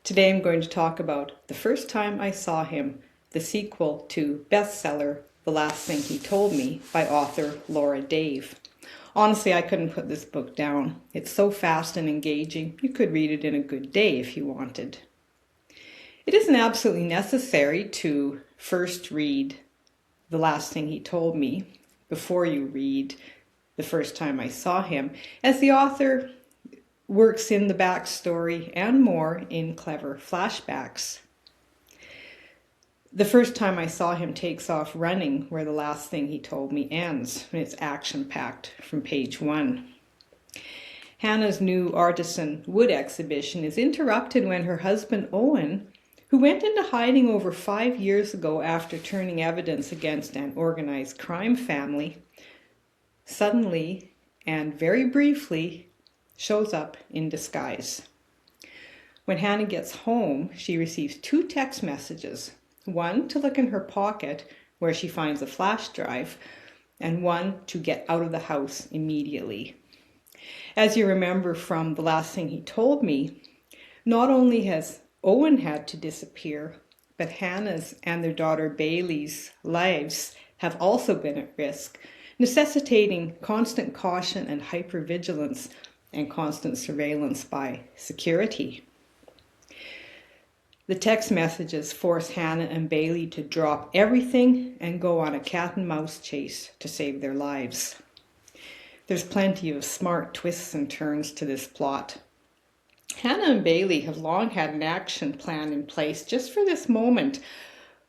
Today I'm going to talk about The First Time I Saw Him, the sequel to bestseller The Last Thing He Told Me by author Laura Dave. Honestly, I couldn't put this book down. It's so fast and engaging, you could read it in a good day if you wanted. It isn't absolutely necessary to first read The Last Thing He Told Me before you read The First Time I Saw Him, as the author works in the backstory and more in clever flashbacks. The First Time I Saw Him takes off running where The Last Thing He Told Me ends, and it's action-packed from page 1. Hannah's new artisan wood exhibition is interrupted when her husband Owen, who went into hiding over 5 years ago after turning evidence against an organized crime family, suddenly and very briefly shows up in disguise. When Hannah gets home, she receives 2 text messages, one to look in her pocket where she finds a flash drive, and one to get out of the house immediately. As you remember from The Last Thing He Told Me, not only has Owen had to disappear, but Hannah's and their daughter Bailey's lives have also been at risk, necessitating constant caution and hypervigilance and constant surveillance by security. The text messages force Hannah and Bailey to drop everything and go on a cat and mouse chase to save their lives. There's plenty of smart twists and turns to this plot. Hannah and Bailey have long had an action plan in place just for this moment,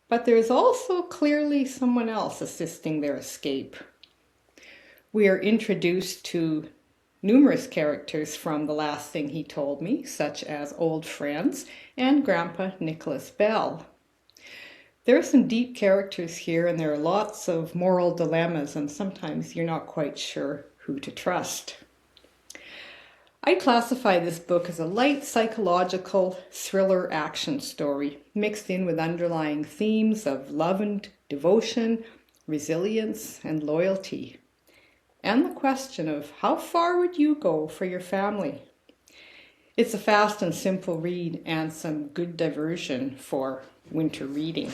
but there's also clearly someone else assisting their escape. We are introduced to numerous characters from The Last Thing He Told Me, such as old friends and Grandpa Nicholas Bell. There are some deep characters here, and there are lots of moral dilemmas, and sometimes you're not quite sure who to trust. I classify this book as a light psychological thriller action story, mixed in with underlying themes of love and devotion, resilience, and loyalty, and the question of how far would you go for your family? It's a fast and simple read and some good diversion for winter reading.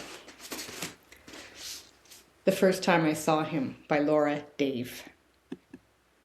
The First Time I Saw Him by Laura Dave.